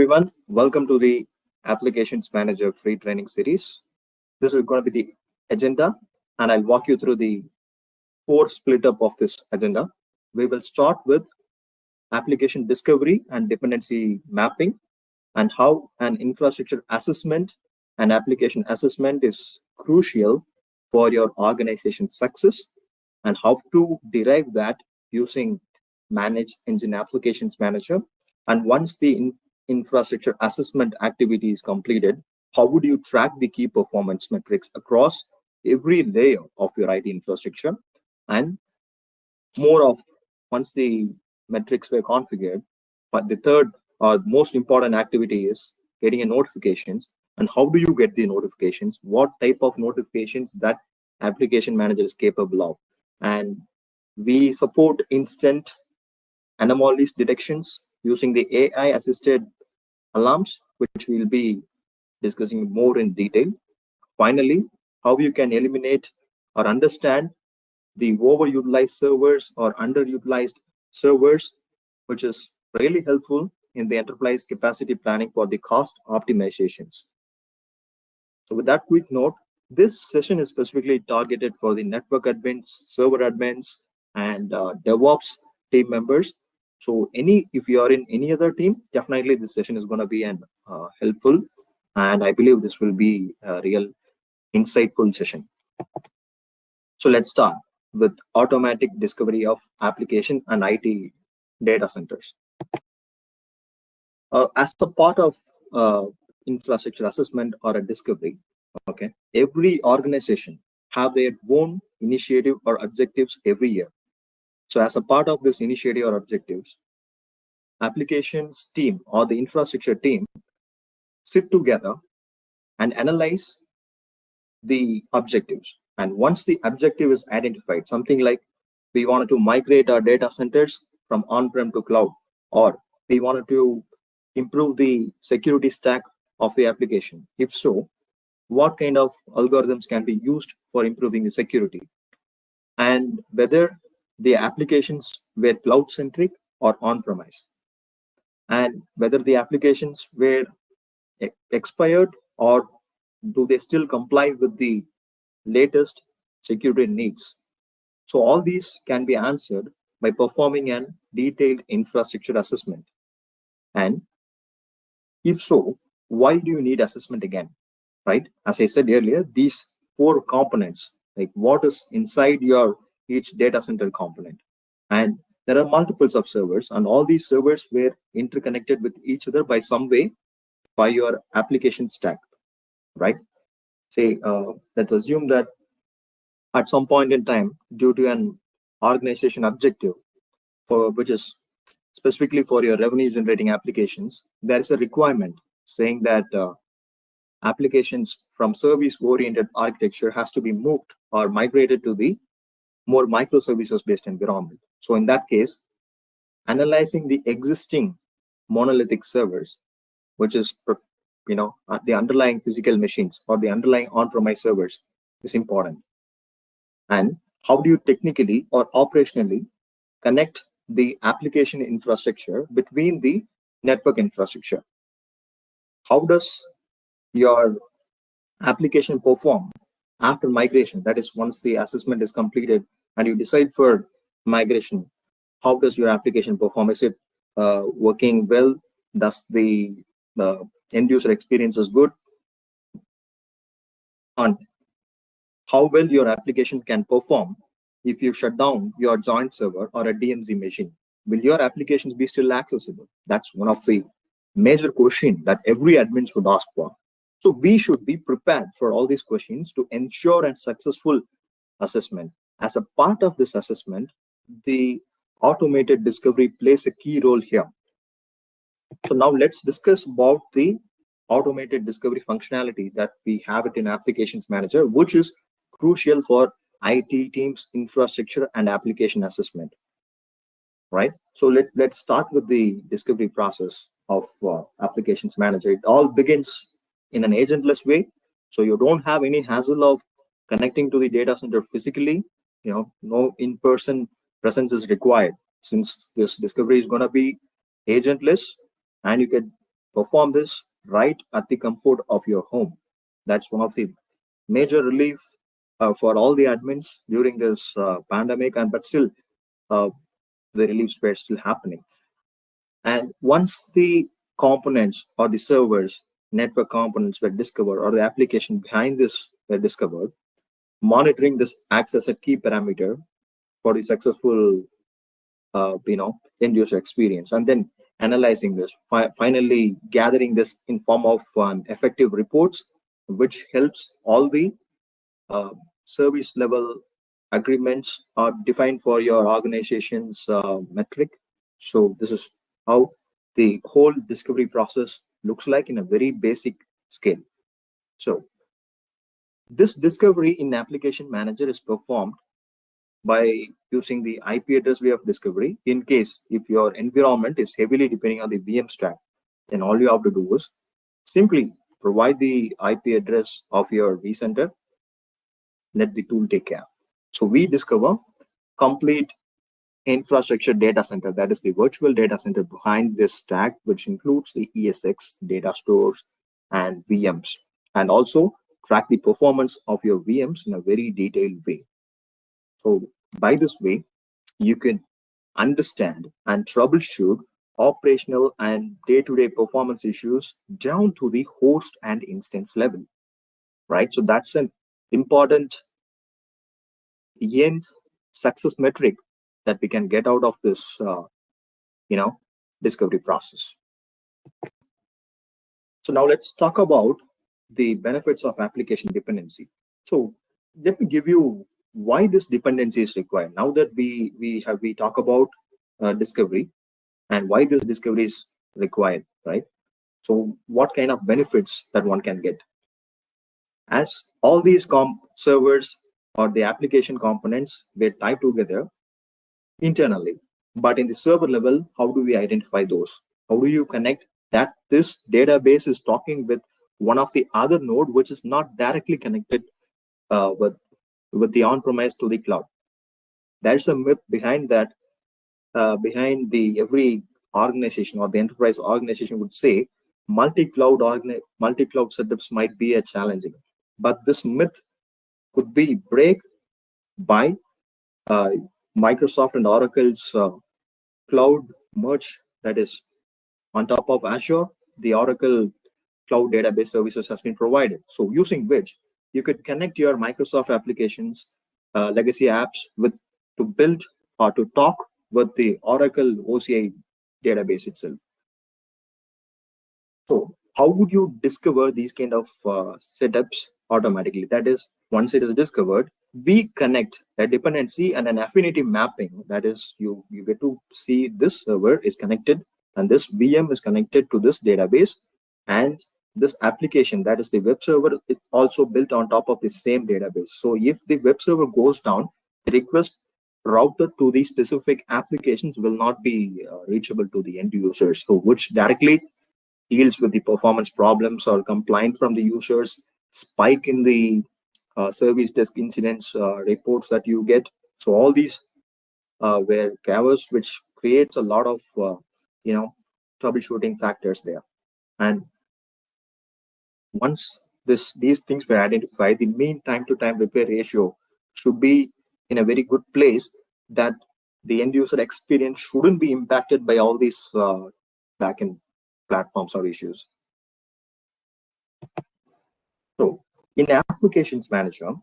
everyone. Welcome to the Applications Manager free training series. This is going to be the agenda, and I'll walk you through the 4 split up of this agenda. We will start with application discovery and dependency mapping, and how an infrastructure assessment and application assessment is crucial for your organization success, and how to derive that using ManageEngine Applications Manager. And once the infrastructure assessment activity is completed, how would you track the key performance metrics across every layer of your IT infrastructure? And more of once the metrics were configured, but the third or most important activity is getting a notifications. And how do you get the notifications? What type of notifications that application manager is capable of? And we support instant anomalies detections using the AI assisted alarms, which we'll be discussing more in detail. Finally, how you can eliminate or understand the overutilized servers or underutilized servers, which is really helpful in the enterprise capacity planning for the cost optimizations. So with that quick note, this session is specifically targeted for the network admins, server admins, and DevOps team members. So if you are in any other team, definitely this session is going to be helpful, and I believe this will be a real insightful session. So let's start with automatic discovery of application and IT data centers. As a part of infrastructure assessment or a discovery, okay, every organization have their own initiative or objectives every year. So as a part of this initiative or objectives, applications team or the infrastructure team sit together and analyze the objectives. And once the objective is identified, something like we wanted to migrate our data centers from on-prem to cloud, or we wanted to improve the security stack of the application. If so, what kind of algorithms can be used for improving the security? And whether the applications were cloud-centric or on-premise, and whether the applications were expired or do they still comply with the latest security needs. So all these can be answered by performing an detailed infrastructure assessment. And if so, why do you need assessment again, right? As I said earlier, these 4 components, like what is inside your each data center component, and there are multiples of servers, and all these servers were interconnected with each other by some way by your application stack, right? Say, let's assume that at some point in time, due to an organization objective, which is specifically for your revenue generating applications, there is a requirement saying that applications from service oriented architecture has to be moved or migrated to the more microservices based environment. So in that case, analyzing the existing monolithic servers, which is the underlying physical machines or the underlying on-premise servers, is important. And how do you technically or operationally connect the application infrastructure between the network infrastructure? How does your application perform after migration? That is, once the assessment is completed and you decide for migration, how does your application perform? Is it working well? Does the end user experience is good? And how well your application can perform if you shut down your joint server or a DMZ machine? Will your applications be still accessible? That's one of the major questions that every admin would ask for. So we should be prepared for all these questions to ensure a successful assessment. As a part of this assessment, the automated discovery plays a key role here. So now let's discuss about the automated discovery functionality that we have it in Applications Manager, which is crucial for IT teams, infrastructure, and application assessment, right? So let's start with the discovery process of Applications Manager. It all begins in an agentless way, so you don't have any hassle of connecting to the data center physically. No in-person presence is required, since this discovery is going to be agentless, and you can perform this right at the comfort of your home. That's one of the major relief for all the admins during this pandemic, but still uh, the reliefs were still happening. And once the components or the servers, network components were discovered, or the application behind this were discovered, monitoring this acts as a key parameter for the successful end user experience, and then analyzing this, finally gathering this in form of effective reports, which helps all the uh, service level agreements are defined for your organization's metric. So this is how the whole discovery process looks like in a very basic scale. So this discovery in Application Manager is performed by using the IP address way of discovery. In case if your environment is heavily depending on the VM stack, then all you have to do is simply provide the IP address of your vCenter, let the tool take care. So we discover complete infrastructure data center, that is the virtual data center behind this stack, which includes the ESX, data stores, and VMs, and also track the performance of your VMs in a very detailed way. So by this way, you can understand and troubleshoot operational and day-to-day performance issues down to the host and instance level, right? So that's an important end success metric that we can get out of this, discovery process. So now let's talk about the benefits of application dependency. So let me give you why this dependency is required. Now that we talk about discovery and why this discovery is required, right? So what kind of benefits that one can get? As all these servers or the application components were tied together internally, but in the server level, how do we identify those? How do you connect that this database is talking with one of the other node which is not directly connected with the on-premise to the cloud? There's a myth behind that. Behind the every organization or the enterprise organization would say multi-cloud setups might be a challenging, but this myth could be break by Microsoft and Oracle's cloud merge, that is on top of Azure, the Oracle Cloud Database Services has been provided. So using which you could connect your Microsoft applications, legacy apps to build or to talk with the Oracle OCI database itself. So how would you discover these kind of setups automatically? That is, once it is discovered, we connect a dependency and an affinity mapping. That is, you get to see this server is connected and this VM is connected to this database, and this application, that is the web server, is also built on top of the same database. So if the web server goes down, the request routed to the specific applications will not be reachable to the end users, so which directly deals with the performance problems or complaint from the users, spike in the service desk incidents reports that you get. So all these were chaos, which creates a lot of troubleshooting factors there. And once these things were identified, the mean time to time repair ratio should be in a very good place, that the end user experience shouldn't be impacted by all these backend platforms or issues. So in Applications Manager,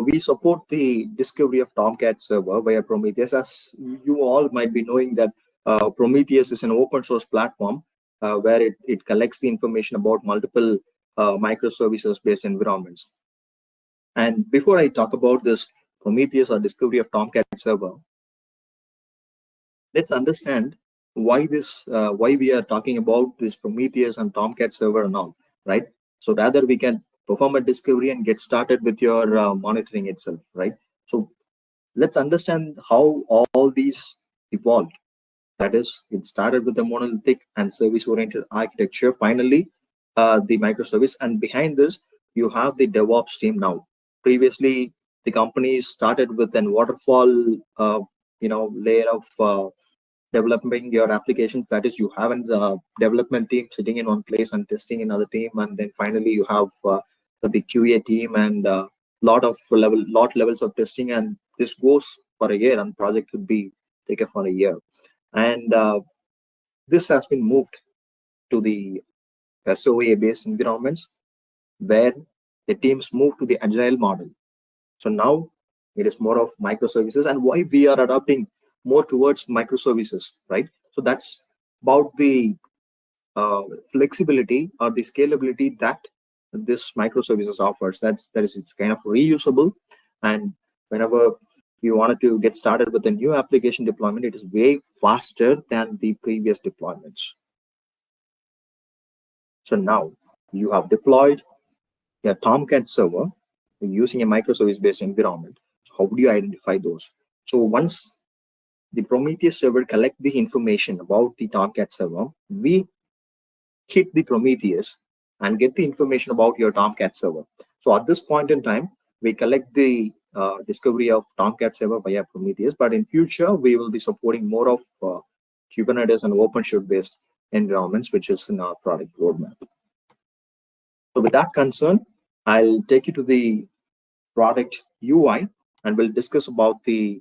we support the discovery of Tomcat server via Prometheus. As you all might be knowing that Prometheus is an open source platform where it collects the information about multiple microservices based environments. And before I talk about this Prometheus or discovery of Tomcat server, let's understand why we are talking about this Prometheus and Tomcat server and all, right? So rather we can perform a discovery and get started with your monitoring itself, right? So let's understand how all these evolved. That is, it started with the monolithic and service-oriented architecture, finally the microservice, and behind this you have the DevOps team now. Previously, the companies started with an waterfall layer of developing your applications. That is, you have a development team sitting in one place and testing another team, and then finally you have the QA team and lot levels of testing, and this goes for a year, and project could be taken for a year. And this has been moved to the SOA based environments, where the teams move to the agile model. So now it is more of microservices, and why we are adopting more towards microservices, right? So that's about the flexibility or the scalability that this microservices offers. It's kind of reusable, and whenever you wanted to get started with a new application deployment, it is way faster than the previous deployments. So now you have deployed a Tomcat server using a microservice-based environment. So how do you identify those? So once the Prometheus server collect the information about the Tomcat server, we hit the Prometheus and get the information about your Tomcat server. So at this point in time, we collect the discovery of Tomcat server via Prometheus, but in future, we will be supporting more of Kubernetes and OpenShift-based environments, which is in our product roadmap. So with that concern, I'll take you to the product UI, and we'll discuss about the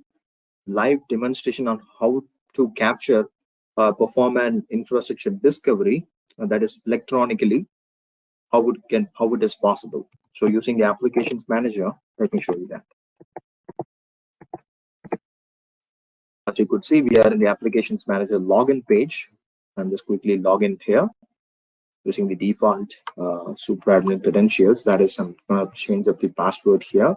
live demonstration on how to capture perform an infrastructure discovery that is electronically, how it is possible. So using the applications manager, let me show you that. As you could see, we are in the applications manager login page. I'm just quickly log in here using the default super admin credentials. That is, I'm going to change up the password here.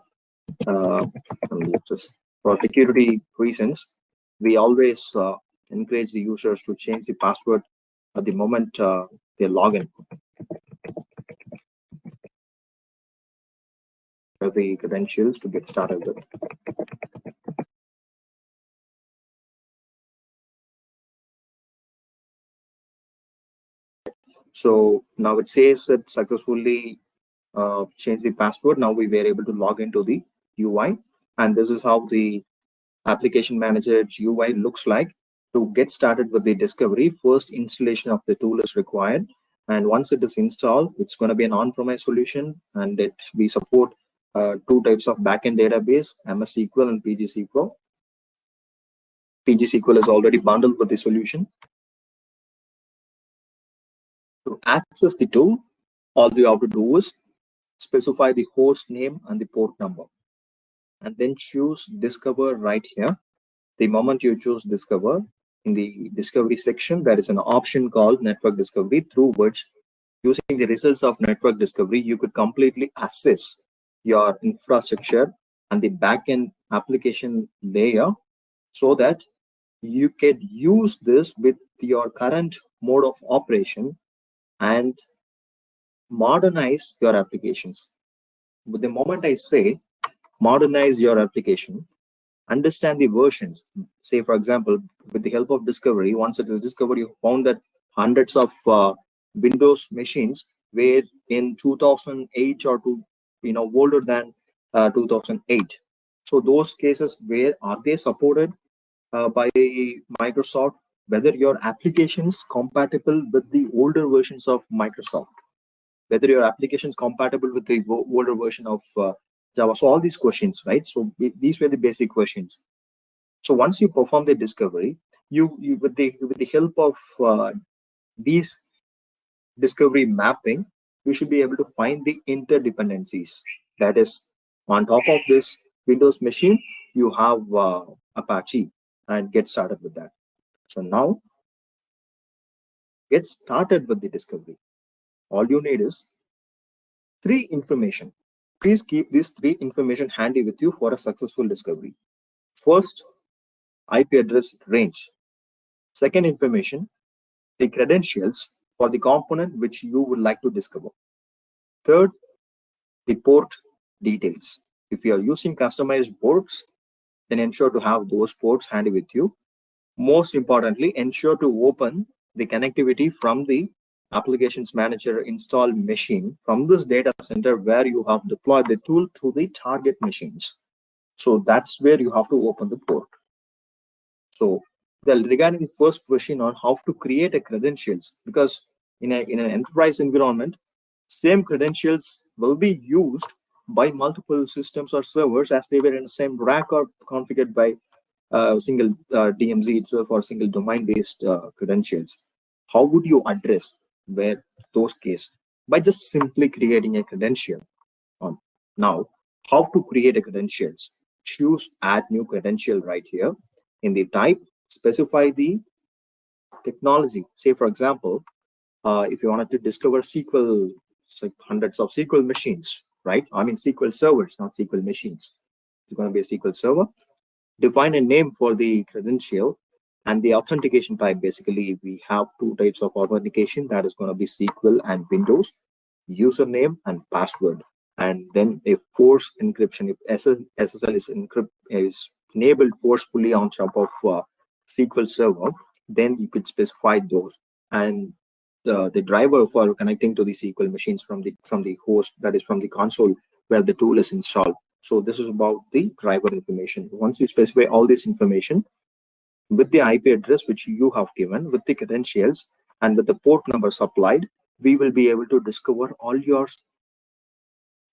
Just for security reasons, we always encourage the users to change the password at the moment they log in. The credentials to get started with. So now it says that successfully changed the password. Now we were able to log into the UI, and this is how the application manager UI looks like. To get started with the discovery, first installation of the tool is required, and once it is installed, it's going to be an on-premise solution, and we support two types of backend database, MS SQL and PG SQL. PG SQL is already bundled with the solution. To access the tool, all you have to do is specify the host name and the port number, and then choose Discover right here. The moment you choose Discover, in the discovery section, there is an option called Network Discovery, through which, using the results of Network Discovery, you could completely assess your infrastructure and the backend application layer, so that you can use this with your current mode of operation and modernize your applications. But the moment I say modernize your application, understand the versions. Say, for example, with the help of discovery, once it is discovered, you found that hundreds of Windows machines were in 2008 or older than 2008. So those cases, where are they supported by Microsoft? Whether your applications compatible with the older versions of Microsoft, whether your applications compatible with the older version of Java. So all these questions, right? So these were the basic questions. So once you perform the discovery, you with the help of these discovery mapping, you should be able to find the interdependencies. That is, on top of this Windows machine, you have Apache, and get started with that. So now, get started with the discovery. All you need is 3 information. Please keep these 3 information handy with you for a successful discovery. First, IP address range. Second information, the credentials for the component which you would like to discover. Third, the port details. If you are using customized ports, then ensure to have those ports handy with you. Most importantly, ensure to open the connectivity from the applications manager installed machine from this data center where you have deployed the tool to the target machines. So that's where you have to open the port. So regarding the first question on how to create a credentials, because in an enterprise environment, same credentials will be used by multiple systems or servers as they were in the same rack or configured by single DMZ itself or single domain-based credentials. How would you address where those cases? By just simply creating a credential. Now, how to create a credentials? Choose add new credential right here. In the type, specify the technology. Say, for example, if you wanted to discover SQL, like hundreds of SQL machines, right? I mean SQL servers, not SQL machines. It's going to be a SQL server. Define a name for the credential and the authentication type. Basically, we have two types of authentication. That is going to be SQL and Windows, username and password. And then a force encryption. If SSL is enabled forcefully on top of SQL server, then you could specify those. And the driver for connecting to the SQL machines from the host, that is from the console where the tool is installed. So this is about the driver information. Once you specify all this information with the IP address which you have given, with the credentials and with the port number supplied, we will be able to discover all your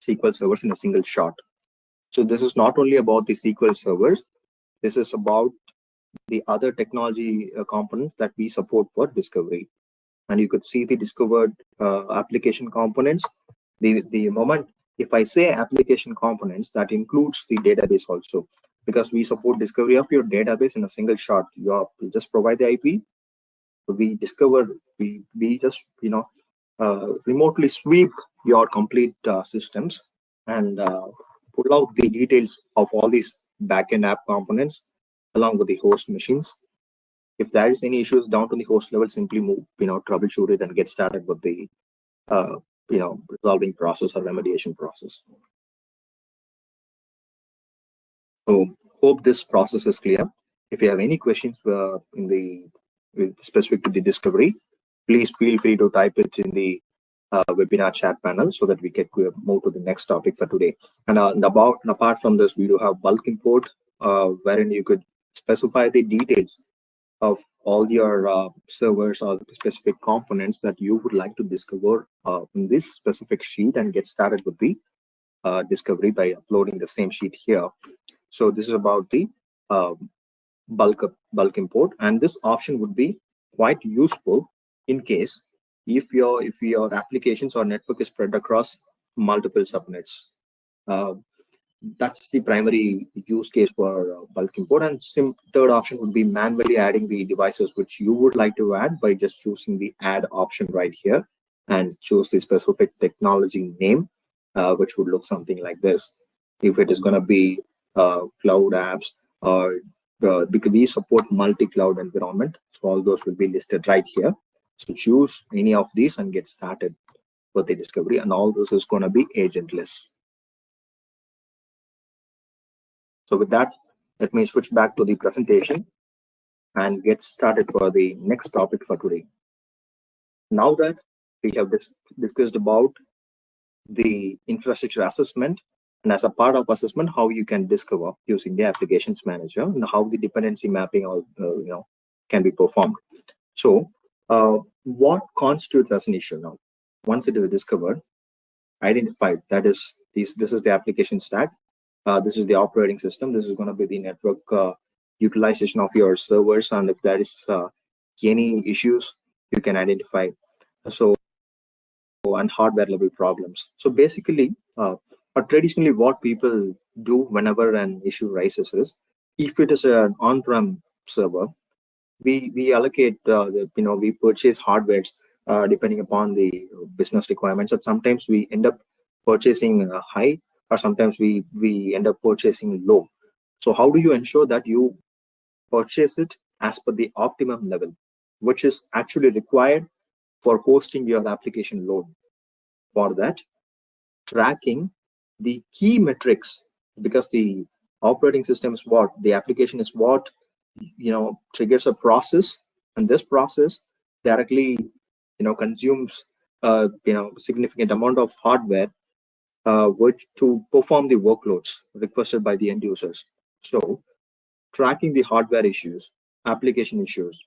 SQL servers in a single shot. So this is not only about the SQL servers, this is about the other technology components that we support for discovery. And you could see the discovered application components. The moment, if I say application components, that includes the database also, because we support discovery of your database in a single shot. You just provide the IP, we discover, we just remotely sweep your complete systems and pull out the details of all these backend app components along with the host machines. If there is any issues down to the host level, simply move, troubleshoot it and get started with the resolving process or remediation process. So hope this process is clear. If you have any questions specific to the discovery, please feel free to type it in the webinar chat panel so that we can move to the next topic for today. And apart from this, we do have bulk import, wherein you could specify the details of all your servers or specific components that you would like to discover in this specific sheet and get started with the discovery by uploading the same sheet here. So this is about the bulk import, and this option would be quite useful in case if your applications or network is spread across multiple subnets. That's the primary use case for bulk import. And third option would be manually adding the devices which you would like to add by just choosing the add option right here and choose the specific technology name, which would look something like this. If it is going to be cloud apps, or because we support multi-cloud environment, so all those will be listed right here. So choose any of these and get started with the discovery, and all this is going to be agentless. So with that, let me switch back to the presentation and get started for the next topic for today. Now that we have discussed about the infrastructure assessment, and as a part of assessment, how you can discover using the applications manager and how the dependency mapping can be performed. So what constitutes as an issue now? Once it is discovered, identified, that is this is the application stack. This is the operating system. This is going to be the network utilization of your servers, and if there is any issues, you can identify. So, and hardware level problems. So basically, traditionally, what people do whenever an issue rises is, if it is an on-prem server, we allocate we purchase hardwares depending upon the business requirements, and sometimes we end up purchasing high, or sometimes we end up purchasing low. So how do you ensure that you purchase it as per the optimum level, which is actually required for hosting your application load? For that, tracking the key metrics, because the operating system is what the application is, what triggers a process, and this process directly consumes significant amount of hardware which to perform the workloads requested by the end users. So tracking the hardware issues application issues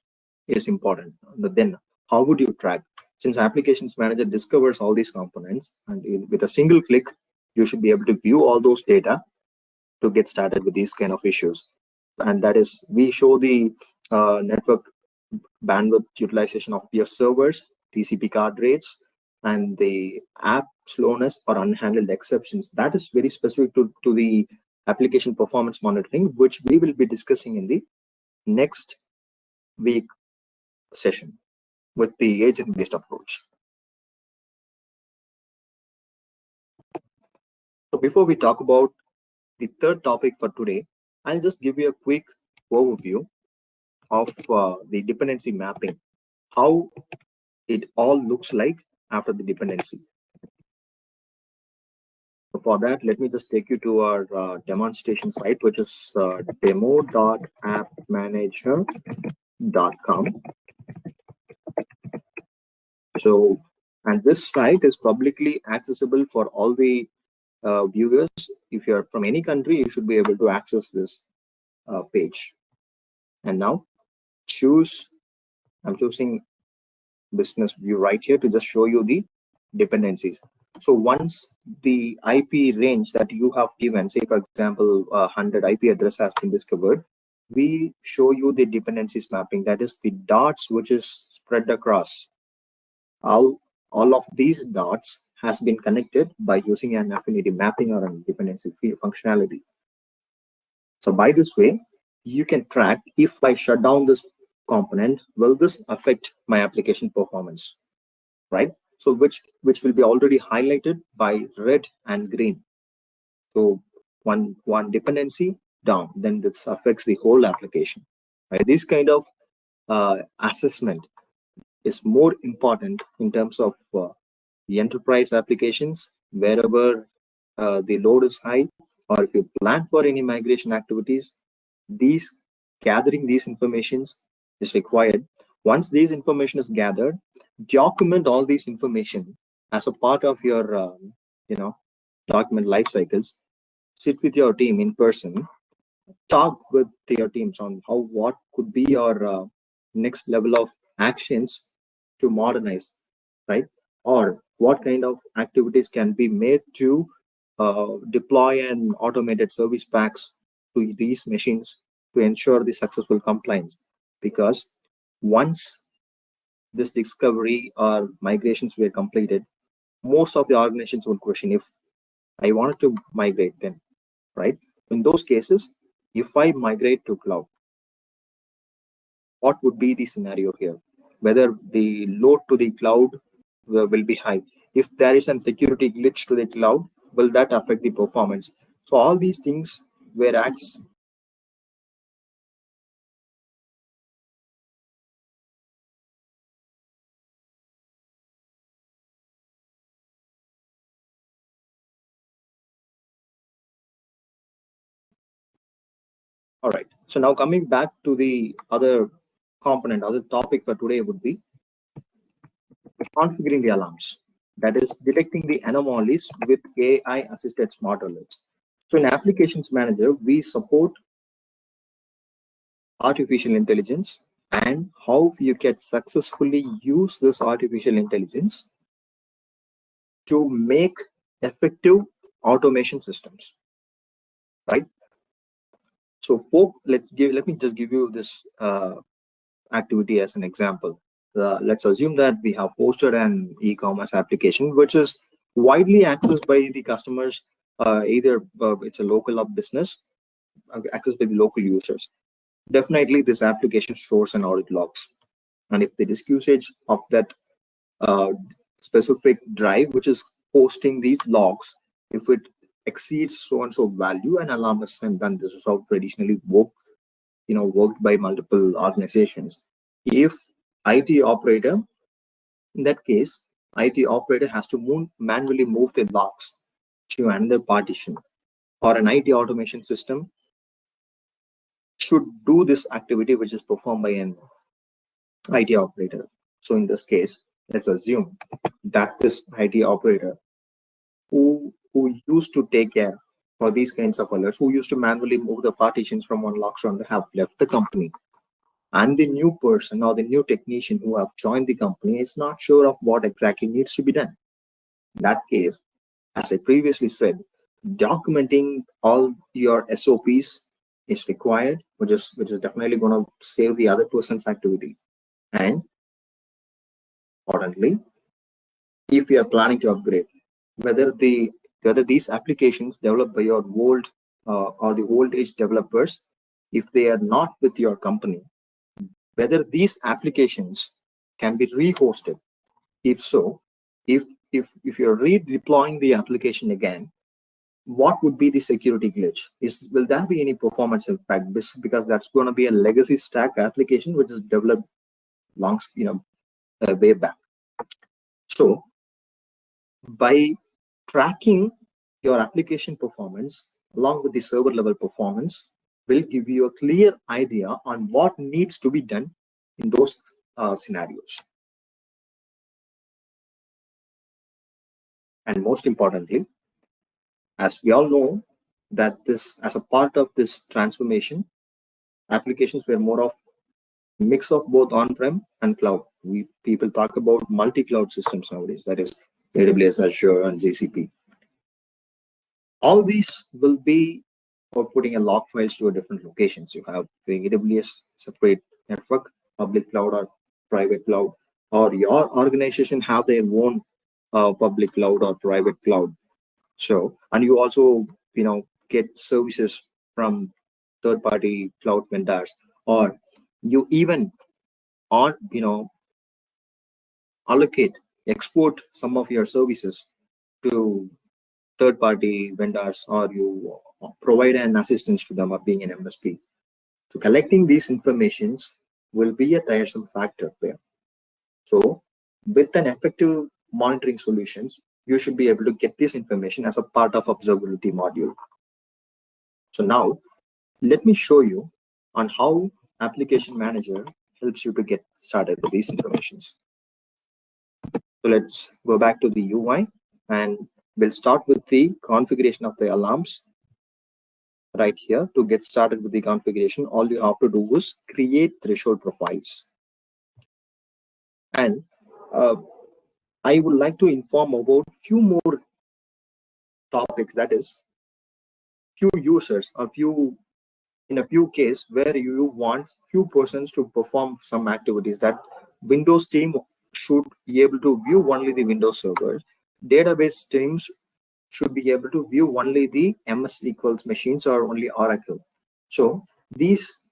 is important. But then how would you track? Since Applications Manager discovers all these components, and with a single click, you should be able to view all those data to get started with these kind of issues. And that is, we show the network bandwidth utilization of your servers, TCP card rates, and the app slowness or unhandled exceptions. That is very specific to the application performance monitoring, which we will be discussing in the next week session with the agent-based approach. So before we talk about the third topic for today, I'll just give you a quick overview of the dependency mapping, how it all looks like after the dependency. So for that, let me just take you to our demonstration site, which is demo.appmanager.com. So, and this site is publicly accessible for all the viewers. If you're from any country, you should be able to access this page. And now I'm choosing business view right here to just show you the dependencies. So once the IP range that you have given, say for example, 100 IP address has been discovered, we show you the dependencies mapping. That is the dots which is spread across. All of these dots has been connected by using an affinity mapping or a dependency functionality. So by this way, you can track, if I shut down this component, will this affect my application performance, right? So which will be already highlighted by red and green. So one dependency down, then this affects the whole application. Right? This kind of assessment is more important in terms of the enterprise applications, wherever the load is high, or if you plan for any migration activities, gathering these informations is required. Once these information is gathered, document all these information as a part of your document life cycles. Sit with your team in person, talk with your teams on what could be your next level of actions to modernize, right? Or what kind of activities can be made to deploy an automated service packs to these machines to ensure the successful compliance. Because once this discovery or migrations were completed, most of the organizations would question, if I wanted to migrate then, right? In those cases, if I migrate to cloud, what would be the scenario here? Whether the load to the cloud will be high. If there is a security glitch to the cloud, will that affect the performance? So all these things were acts. All right. So now coming back to the other component, other topic for today would be configuring the alarms. That is detecting the anomalies with AI-assisted smart alerts. So in Applications Manager, we support artificial intelligence and how you can successfully use this artificial intelligence to make effective automation systems, right? So let me just give you this activity as an example. Let's assume that we have posted an e-commerce application which is widely accessed by the customers, either it's a local business accessed by the local users. Definitely this application stores an audit logs, and if the disk usage of that specific drive which is posting these logs, if it exceeds so and so value, an alarm is sent. And this is how traditionally worked by multiple organizations. If IT operator, in that case, IT operator has to manually move the logs to another partition, or an IT automation system should do this activity which is performed by an IT operator. So in this case, let's assume that this IT operator who used to take care for these kinds of alerts, who used to manually move the partitions from one log to another, have left the company. and the new person or the new technician who have joined the company is not sure of what exactly needs to be done. In that case, as I previously said, documenting all your SOPs is required, which is definitely going to save the other person's activity. And importantly, if you are planning to upgrade, whether these applications developed by your old or the old age developers, if they are not with your company, whether these applications can be rehosted. If so, if you're redeploying the application again, what would be the security glitch? Will there be any performance impact? Because that's going to be a legacy stack application which is developed way back. So by tracking your application performance along with the server level performance will give you a clear idea on what needs to be done in those scenarios. And most importantly, as we all know that as a part of this transformation, applications were more of mix of both on-prem and cloud. People talk about multi-cloud systems nowadays, that is AWS, Azure, and GCP. All these will be outputting a log files to a different locations. You have the AWS separate network, public cloud or private cloud, or your organization have their own public cloud or private cloud. So, and you also get services from third-party cloud vendors, or you even export some of your services to third-party vendors, or you provide an assistance to them of being an MSP. So collecting these informations will be a tiresome factor there. So with an effective monitoring solutions, you should be able to get this information as a part of observability module. So now let me show you on how Application Manager helps you to get started with these informations. So let's go back to the UI and we'll start with the configuration of the alarms. Right here, to get started with the configuration, all you have to do is create threshold profiles. And I would like to inform about few more topics, that is few users, in a few cases where you want few persons to perform some activities. That Windows team should be able to view only the Windows servers. Database teams should be able to view only the MS equals machines or only Oracle. So these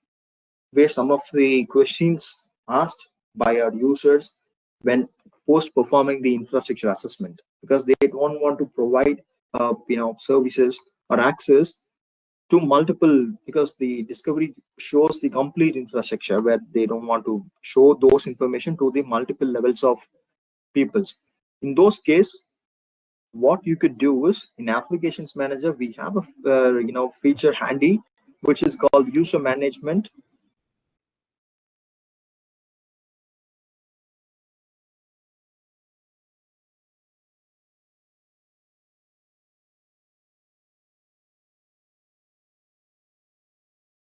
were some of the questions asked by our users when post performing the infrastructure assessment, because they don't want to provide services or access to multiple, because the discovery shows the complete infrastructure, where they don't want to show those information to the multiple levels of peoples. In those cases, what you could do is, in Applications Manager, we have a feature handy, which is called user management.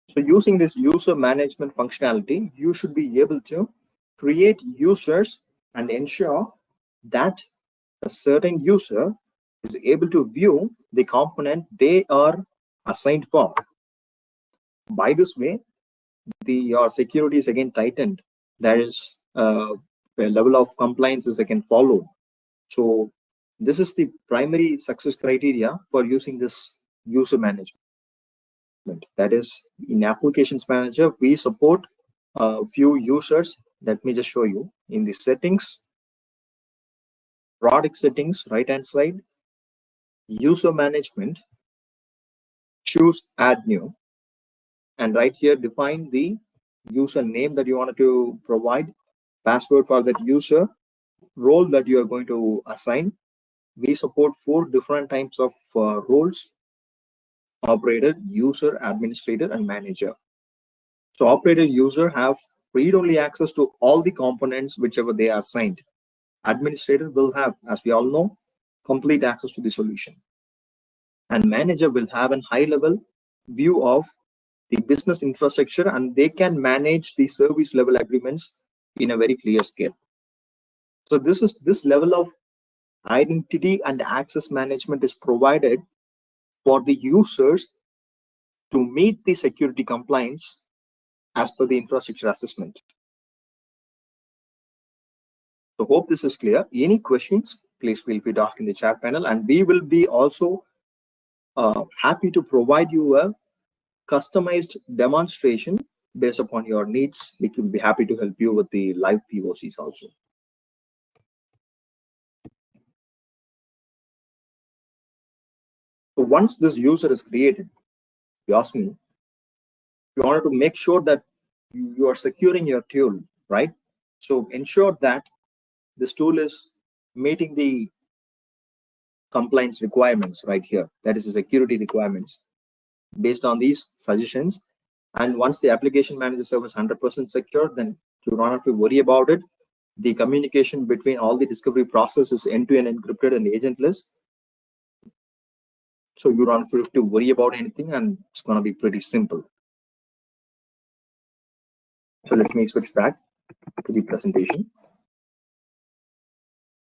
So using this user management functionality, you should be able to create users and ensure that a certain user is able to view the component they are assigned for. By this way, your security is again tightened. There is a level of compliance is again followed. So this is the primary success criteria for using this user management. That is, in Applications Manager, we support a few users. Let me just show you. In the settings, product settings, right hand side, user management, choose add new, and right here define the user name that you wanted to provide, password for that user, role that you are going to assign. We support 4 different types of roles: operator, user, administrator, and manager. So operator, user have read-only access to all the components whichever they are assigned. Administrator will have, as we all know, complete access to the solution. And manager will have a high-level view of the business infrastructure, and they can manage the service level agreements in a very clear scale. So this level of identity and access management is provided for the users to meet the security compliance as per the infrastructure assessment. So hope this is clear. Any questions, please feel free to ask in the chat panel, and we will be also happy to provide you a customized demonstration based upon your needs. We will be happy to help you with the live POCs also. So once this user is created, you ask me, you wanted to make sure that you are securing your tool, right? So ensure that this tool is meeting the compliance requirements right here. That is the security requirements based on these suggestions. And once the application manager server is 100% secure, then you don't have to worry about it. The communication between all the discovery process is end-to-end encrypted and agentless. So you don't have to worry about anything, and it's going to be pretty simple. So let me switch back to the presentation.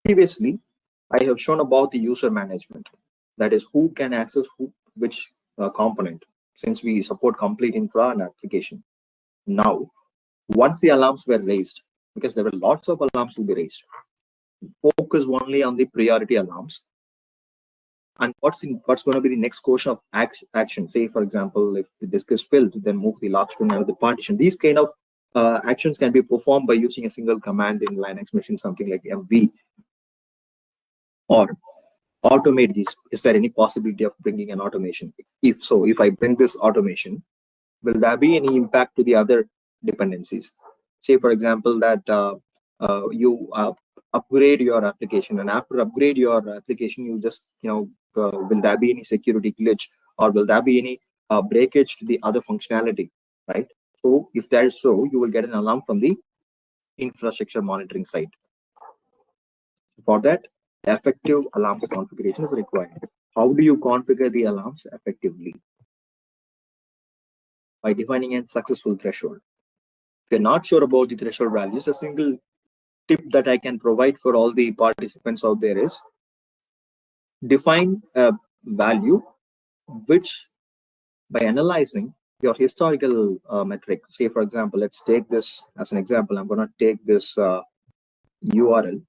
Previously, I have shown about the user management. That is, who can access which component, since we support complete infra and application. Now, once the alarms were raised, because there were lots of alarms to be raised, focus only on the priority alarms. And what's going to be the next course of action? Say, for example, if the disk is filled, then move the logs to another partition. These kind of actions can be performed by using a single command in Linux machine, something like MV, or automate these. Is there any possibility of bringing an automation? If so, if I bring this automation, will there be any impact to the other dependencies? Say, for example, that you upgrade your application, and after upgrade your application, you just, will there be any security glitch, or will there be any breakage to the other functionality, right? So if that is so, you will get an alarm from the infrastructure monitoring side. For that, effective alarms configuration is required. How do you configure the alarms effectively? By defining a successful threshold. If you're not sure about the threshold values, a single tip that I can provide for all the participants out there is define a value which, by analyzing your historical metric, say, for example, let's take this as an example. I'm going to take this URL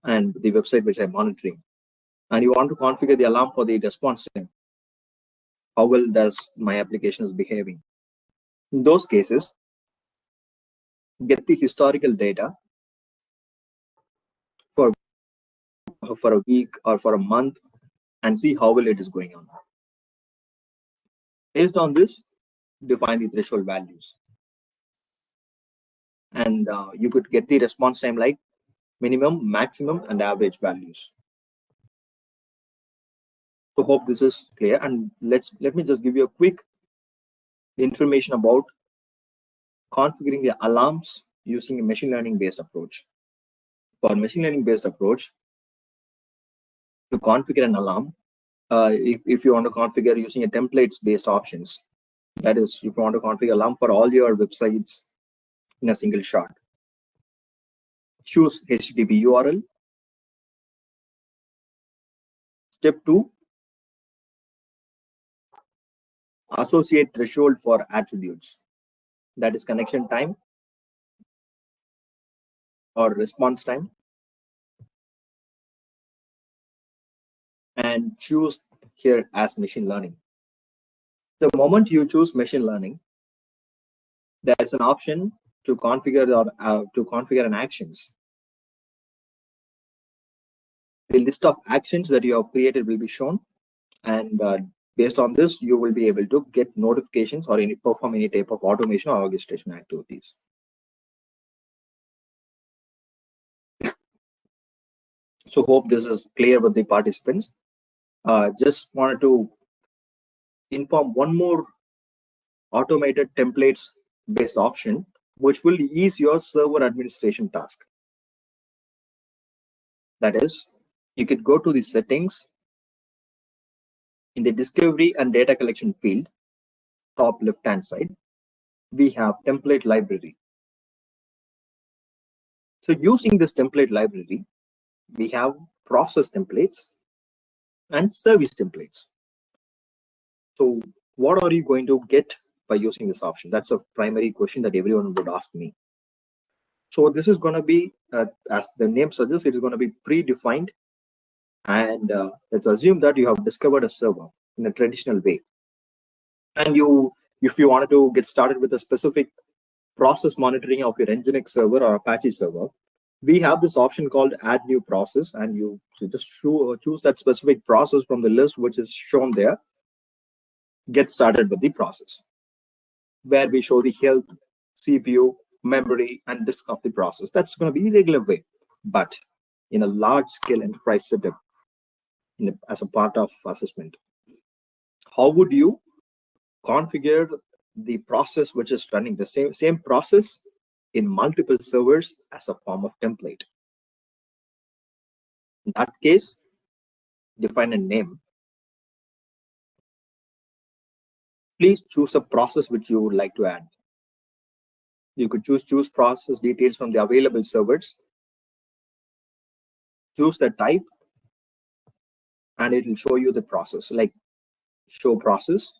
and the website which I'm monitoring, and you want to configure the alarm for the response time. How well does my application is behaving? In those cases, get the historical data for a week or for a month and see how well it is going on. Based on this, define the threshold values. And you could get the response time like minimum, maximum, and average values. So hope this is clear. And let me just give you a quick information about configuring the alarms using a machine learning based approach. For machine learning based approach, to configure an alarm, if you want to configure using a templates based options, that is, if you want to configure alarm for all your websites in a single shot, choose HTTP URL. Step 2, associate threshold for attributes, that is connection time or response time, and choose here as machine learning. The moment you choose machine learning, there's an option to configure an actions. The list of actions that you have created will be shown, and based on this, you will be able to get notifications or perform any type of automation or orchestration activities. So hope this is clear with the participants. Just wanted to inform one more automated templates based option, which will ease your server administration task. That is, you could go to the settings in the discovery and data collection field, top left-hand side, we have template library. So using this template library, we have process templates and service templates. So what are you going to get by using this option? That's a primary question that everyone would ask me. So this is going to be, as the name suggests, it is going to be predefined. And let's assume that you have discovered a server in a traditional way. And if you wanted to get started with a specific process monitoring of your Nginx server or Apache server, we have this option called add new process, and you just choose that specific process from the list which is shown there. Get started with the process, where we show the health, CPU, memory, and disk of the process. That's going to be the regular way. But in a large-scale enterprise setup, as a part of assessment, how would you configure the process which is running the same process in multiple servers as a form of template? In that case, define a name. Please choose a process which you would like to add. You could choose process details from the available servers. Choose the type, and it will show you the process, like show process.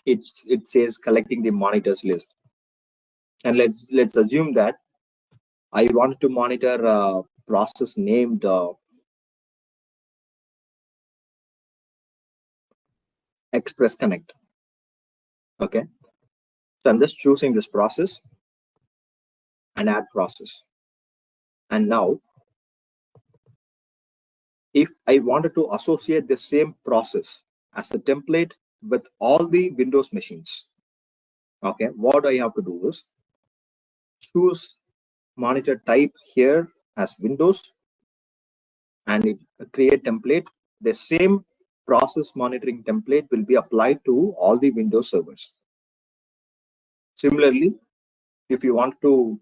It says collecting the monitors list. And let's assume that I wanted to monitor a process named Express Connect. Okay, so I'm just choosing this process and add process. And now, if I wanted to associate the same process as a template with all the Windows machines, okay, what I have to do is choose monitor type here as Windows, and create template. The same process monitoring template will be applied to all the Windows servers. Similarly, if you want to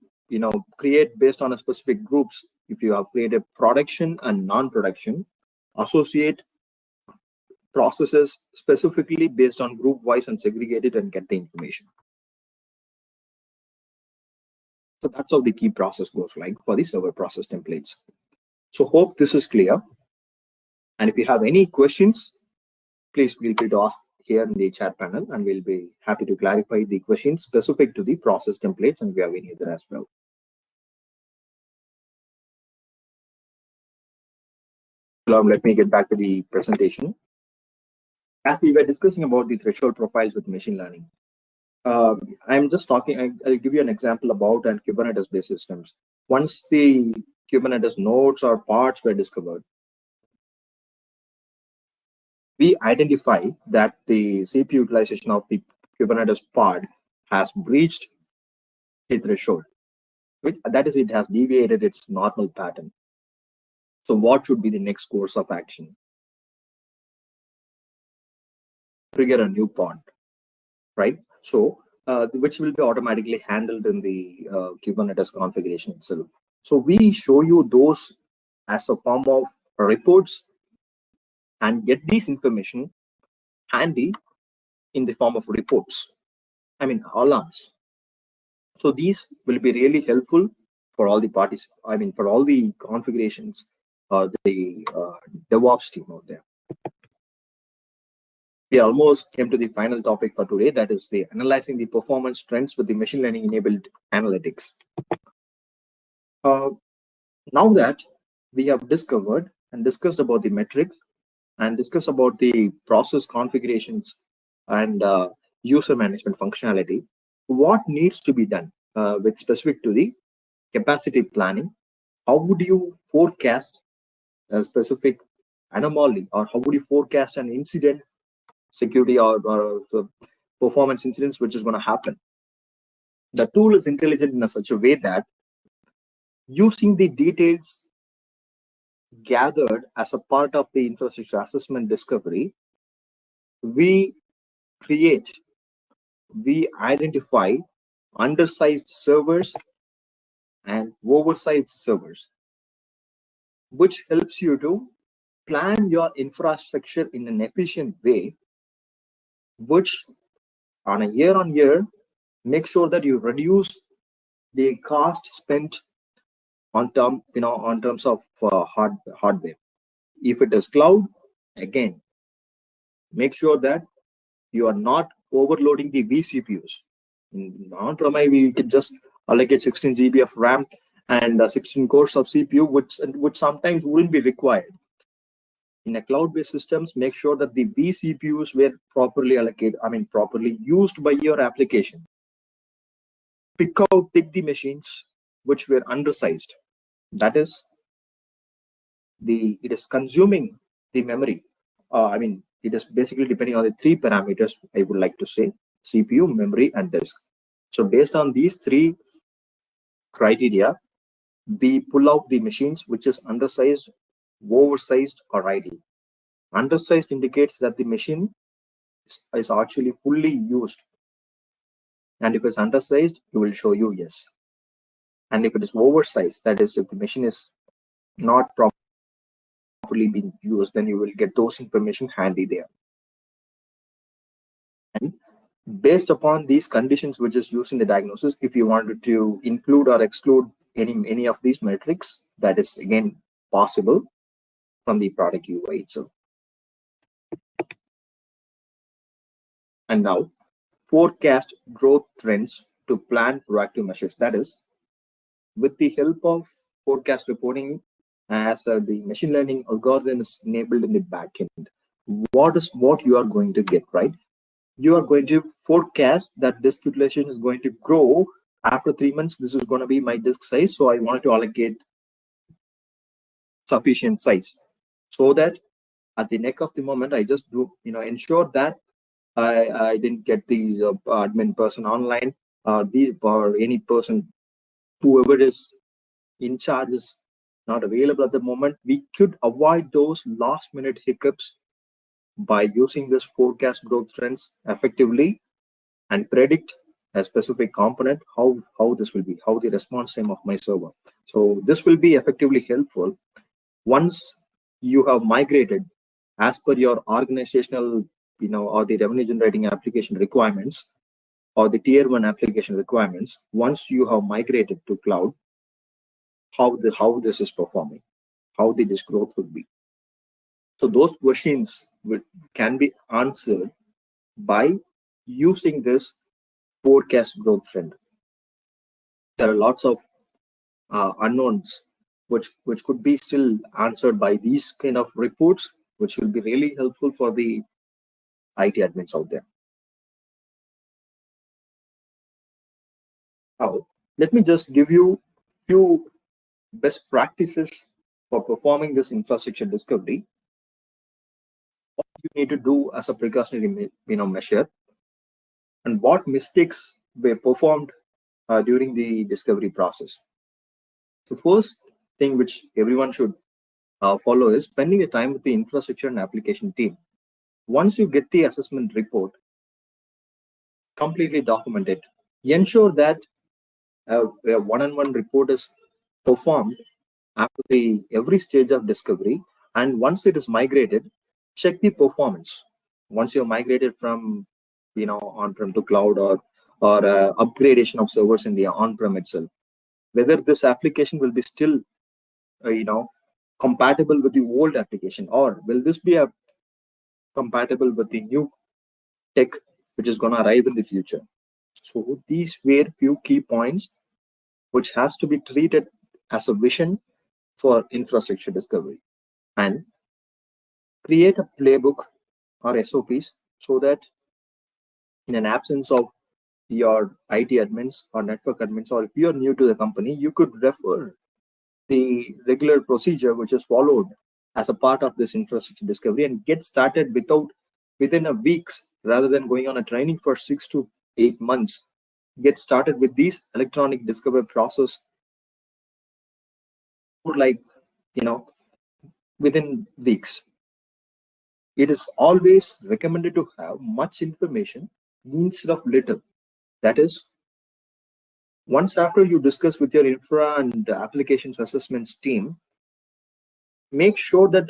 create based on a specific groups, if you have created production and non-production, associate processes specifically based on group wise and segregate it and get the information. So that's how the key process goes like for the server process templates. So hope this is clear. And if you have any questions, please feel free to ask here in the chat panel, and we'll be happy to clarify the questions specific to the process templates, and we have any other as well. Let me get back to the presentation. As we were discussing about the threshold profiles with machine learning, I'm just talking, I'll give you an example about Kubernetes-based systems. Once the Kubernetes nodes or parts were discovered, we identify that the CPU utilization of the Kubernetes pod has breached the threshold. That is, it has deviated its normal pattern. So what should be the next course of action? Trigger a new pod, right? So which will be automatically handled in the Kubernetes configuration itself. So we show you those as a form of reports and get these information handy in the form of reports, alarms. So these will be really helpful for all the parties, for all the configurations or the DevOps team out there. We almost came to the final topic for today, that is the analyzing the performance trends with the machine learning enabled analytics. Now that we have discovered and discussed about the metrics and discussed about the process configurations and user management functionality, what needs to be done with specific to the capacity planning? How would you forecast a specific anomaly, or how would you forecast an incident security or performance incidents which is going to happen? The tool is intelligent in such a way that using the details gathered as a part of the infrastructure assessment discovery, we identify undersized servers and oversized servers, which helps you to plan your infrastructure in an efficient way, which on a year-on-year, make sure that you reduce the cost spent on terms of hardware. If it is cloud, again, make sure that you are not overloading the vCPUs. In on-premise, we can just allocate 16 GB of RAM and 16 cores of CPU, which sometimes wouldn't be required. In a cloud-based systems, make sure that the vCPUs were properly allocated, properly used by your application. Pick the machines which were undersized. That is, it is consuming the memory. It is basically depending on the three parameters, I would like to say: CPU, memory, and disk. So based on these three criteria, we pull out the machines which is undersized, oversized, or ideal. Undersized indicates that the machine is actually fully used. And if it's undersized, it will show you yes. And if it is oversized, that is, if the machine is not properly being used, then you will get those information handy there. And based upon these conditions which is used in the diagnosis, if you wanted to include or exclude any of these metrics, that is again possible from the product UI itself. And now, forecast growth trends to plan proactive measures. That is, with the help of forecast reporting, as the machine learning algorithm is enabled in the backend, what you are going to get, right? You are going to forecast that disk utilization is going to grow after 3 months. This is going to be my disk size, so I want to allocate sufficient size, so that at the neck of the moment, I just do ensure that I didn't get these admin person online, or any person, whoever is in charge is not available at the moment. We could avoid those last minute hiccups by using this forecast growth trends effectively and predict a specific component, how this will be, how the response time of my server. So this will be effectively helpful once you have migrated as per your organizational or the revenue generating application requirements or the tier 1 application requirements. Once you have migrated to cloud, how this is performing, how this growth would be. So those questions can be answered by using this forecast growth trend. There are lots of unknowns which could be still answered by these kind of reports, which will be really helpful for the IT admins out there. Now, let me just give you few best practices for performing this infrastructure discovery. What you need to do as a precautionary measure, and what mistakes were performed during the discovery process. The first thing which everyone should follow is spending the time with the infrastructure and application team. Once you get the assessment report, completely document it. Ensure that a one-on-one report is performed after every stage of discovery, and once it is migrated, check the performance. Once you're migrated from on-prem to cloud, or upgradation of servers in the on-prem itself, whether this application will be still compatible with the old application, or will this be compatible with the new tech which is going to arrive in the future. So these were few key points which has to be treated as a vision for infrastructure discovery. And create a playbook or SOPs, so that in an absence of your IT admins or network admins, or if you're new to the company, you could refer the regular procedure which is followed as a part of this infrastructure discovery and get started within a week, rather than going on a training for 6 to 8 months. Get started with these electronic discovery process within weeks. It is always recommended to have much information instead of little. That is, once after you discuss with your infra and applications assessments team, make sure that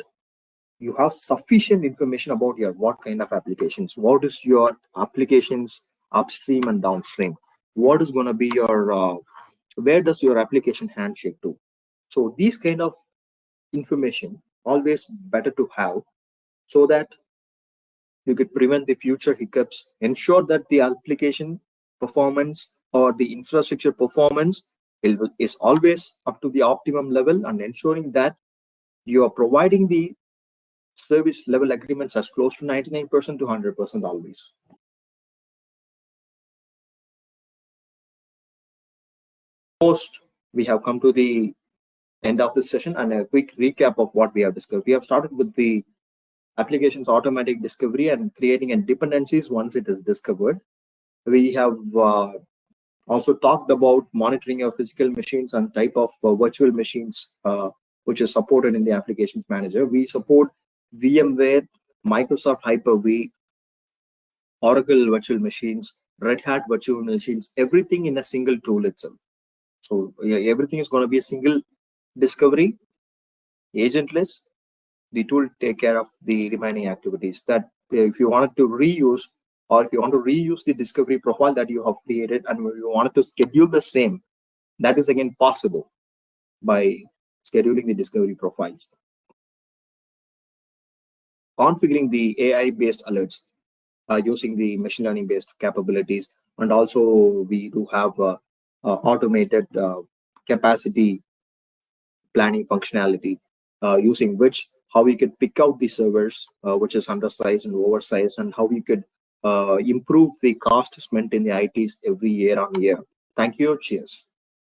you have sufficient information about what kind of applications, what is your applications upstream and downstream. What is going to be your, where does your application handshake to? So these kind of information always better to have, so that you could prevent the future hiccups, ensure that the application performance or the infrastructure performance is always up to the optimum level, and ensuring that you are providing the service level agreements as close to 99% to 100% always. Most we have come to the end of this session, and a quick recap of what we have discussed. We have started with the applications automatic discovery and creating a dependencies once it is discovered. We have also talked about monitoring your physical machines and type of virtual machines which is supported in the applications manager. We support VMware, Microsoft Hyper-V, Oracle virtual machines, Red Hat virtual machines, everything in a single tool itself. So yeah, everything is going to be a single discovery, agentless. The tool take care of the remaining activities. That if you wanted to reuse, or if you want to reuse the discovery profile that you have created, and you wanted to schedule the same, that is again possible by scheduling the discovery profiles. Configuring the AI-based alerts using the machine learning-based capabilities, and also we do have automated capacity planning functionality, using which how we could pick out the servers which is undersized and oversized, and how we could improve the cost spent in the ITs every year on year. Thank you. Cheers.